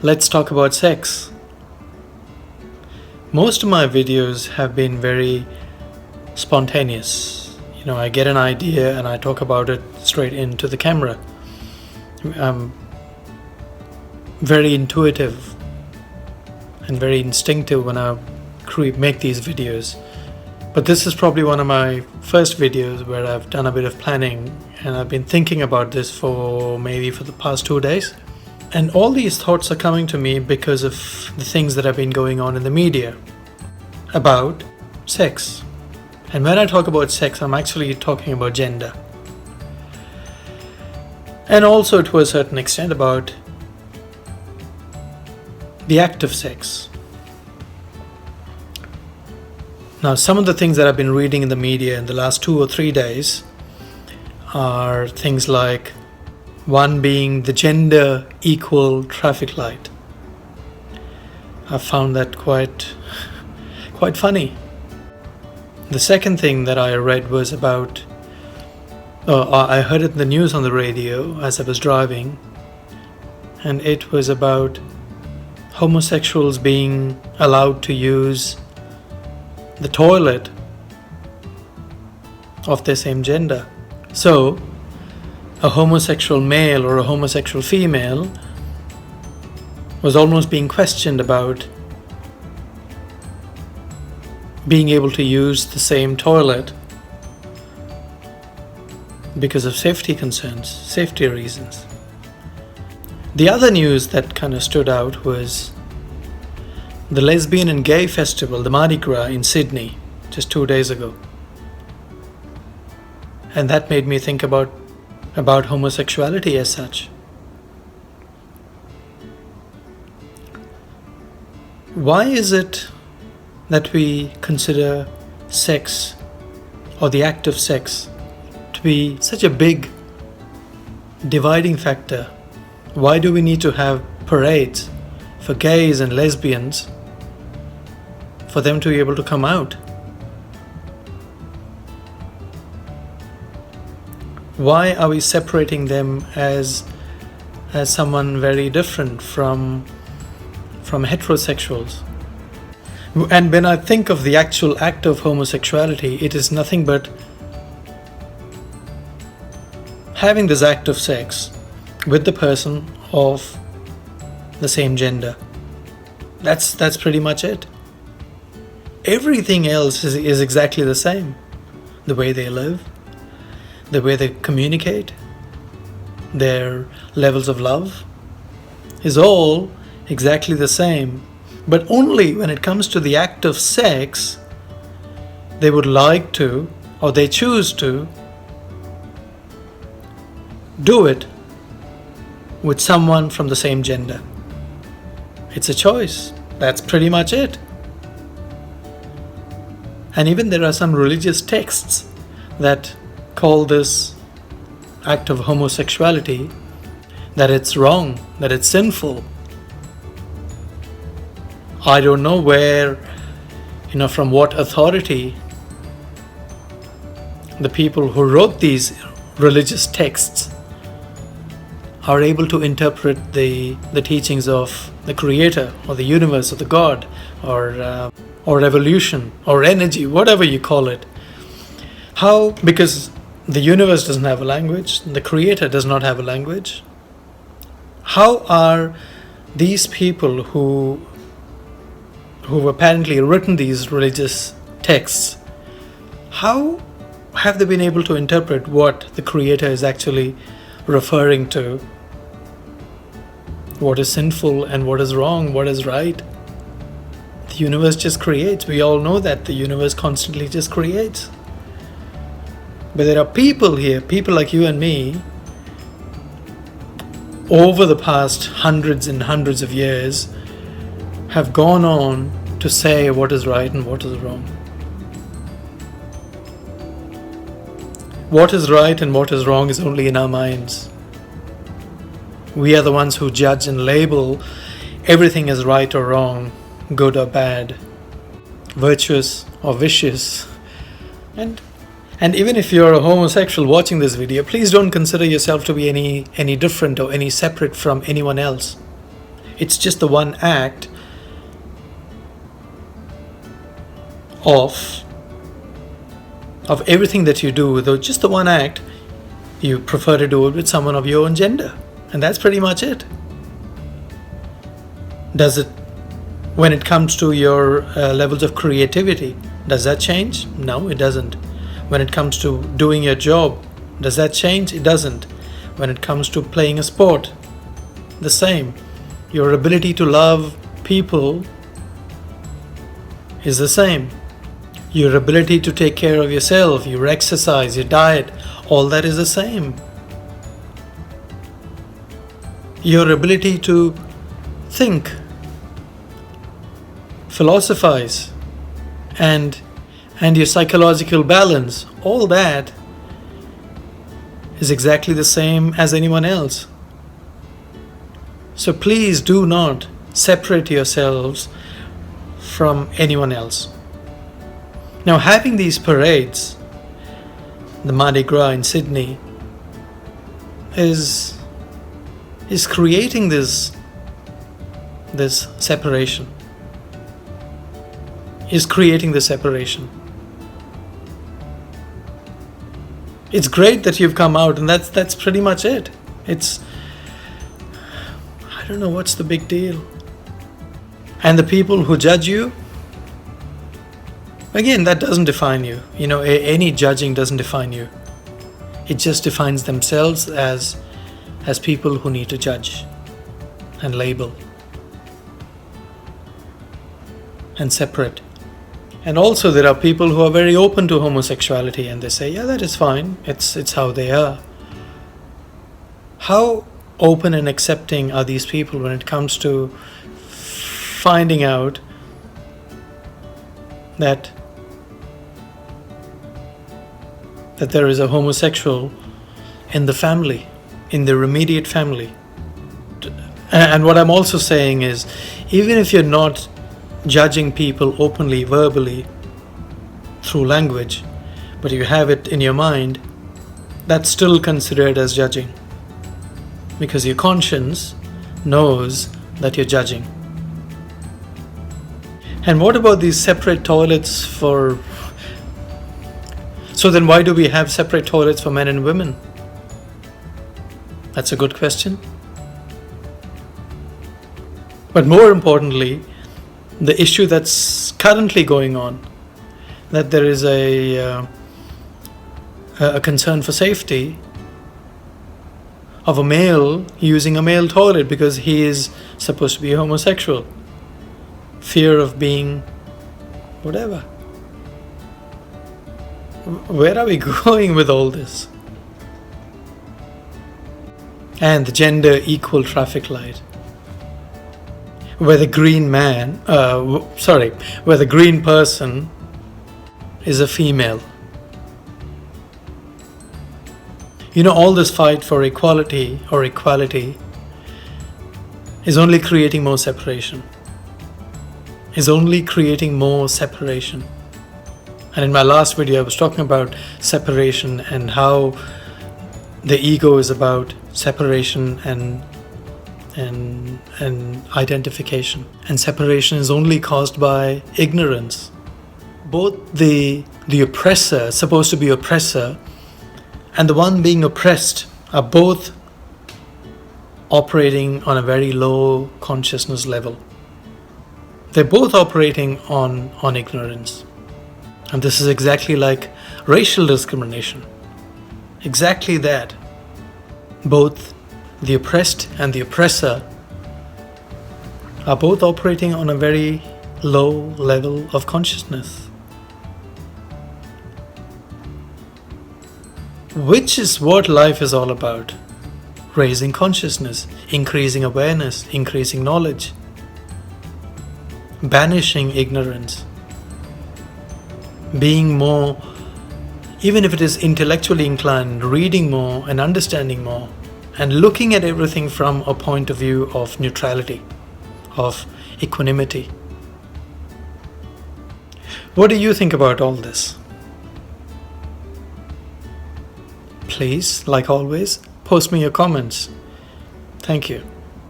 Let's talk about sex. Most of my videos have been very spontaneous. I get an idea and I talk about it straight into the camera. I'm very intuitive and very instinctive when I make these videos. But this is probably one of my first videos where I've done a bit of planning, and I've been thinking about this for the past 2 days. And all these thoughts are coming to me because of the things that have been going on in the media about sex. And when I talk about sex, I'm actually talking about gender. And also, to a certain extent, about the act of sex. Now, some of the things that I've been reading in the media in the last 2 or 3 days are things like one being the gender equal traffic light. I found that quite funny. The second thing that I read was about, I heard it in the news on the radio as I was driving, and it was about homosexuals being allowed to use the toilet of their same gender. So, a homosexual male or a homosexual female was almost being questioned about being able to use the same toilet because of safety concerns, safety reasons. The other news that kind of stood out was the Lesbian and Gay Festival, the Mardi Gras in Sydney, just 2 days ago. And that made me think about homosexuality as such. Why is it that we consider sex or the act of sex to be such a big dividing factor? Why do we need to have parades for gays and lesbians for them to be able to come out? Why are we separating them as someone very different from heterosexuals? And when I think of the actual act of homosexuality, it is nothing but having this act of sex with the person of the same gender. That's pretty much it. Everything else is exactly the same. The way they live, the way they communicate, their levels of love is all exactly the same. But only when it comes to the act of sex, they would like to, or they choose to, do it with someone from the same gender. It's a choice. That's pretty much it. And even there are some religious texts that call this act of homosexuality that it's wrong, that it's sinful. I don't know where, from what authority the people who wrote these religious texts are able to interpret the teachings of the Creator or the universe or the God or evolution or energy, whatever you call it. How? Because the universe doesn't have a language, the Creator does not have a language. How are these people who apparently written these religious texts, how have they been able to interpret what the Creator is actually referring to? What is sinful and what is wrong, what is right? The universe just creates. We all know that the universe constantly just creates. But there are people here, people like you and me, over the past hundreds and hundreds of years, have gone on to say what is right and what is wrong. What is right and what is wrong is only in our minds. We are the ones who judge and label everything as right or wrong, good or bad, virtuous or vicious. And even if you're a homosexual watching this video, please don't consider yourself to be any different or any separate from anyone else. It's just the one act of everything that you do, though just the one act, you prefer to do it with someone of your own gender. And that's pretty much it. Does it, when it comes to your levels of creativity, does that change? No, it doesn't. When it comes to doing your job, does that change? It doesn't. When it comes to playing a sport, the same. Your ability to love people is the same. Your ability to take care of yourself, your exercise, your diet, all that is the same. Your ability to think, philosophize, and your psychological balance, all that is exactly the same as anyone else. So please do not separate yourselves from anyone else. Now, having these parades, the Mardi Gras in Sydney, is creating this separation. Is creating the separation. It's great that you've come out, and that's pretty much it. I don't know what's the big deal. And the people who judge you, again, that doesn't define you. Any judging doesn't define you. It just defines themselves as people who need to judge and label and separate. And also there are people who are very open to homosexuality, and they say, yeah, that is fine. It's how they are. How open and accepting are these people when it comes to finding out that there is a homosexual in the family, in their immediate family? And what I'm also saying is, even if you're not judging people openly, verbally, through language, but you have it in your mind, that's still considered as judging, because your conscience knows that you're judging. And what about these separate toilets for... So then why do we have separate toilets for men and women? That's a good question. But more importantly, the issue that's currently going on, that there is a concern for safety of a male using a male toilet because he is supposed to be homosexual. Fear of being whatever. Where are we going with all this? And the gender equal traffic light, where the green where the green person is a female. All this fight for equality or equality is only creating more separation. And in my last video, I was talking about separation and how the ego is about separation and identification. And separation is only caused by ignorance. Both the oppressor, supposed to be oppressor, and the one being oppressed are both operating on a very low consciousness level. They're both operating on ignorance. And this is exactly like racial discrimination. Exactly that. Both the oppressed and the oppressor are both operating on a very low level of consciousness. Which is what life is all about. Raising consciousness, increasing awareness, increasing knowledge, banishing ignorance, being more, even if it is intellectually inclined, reading more and understanding more, and looking at everything from a point of view of neutrality, of equanimity. What do you think about all this? Please, like always, post me your comments. Thank you.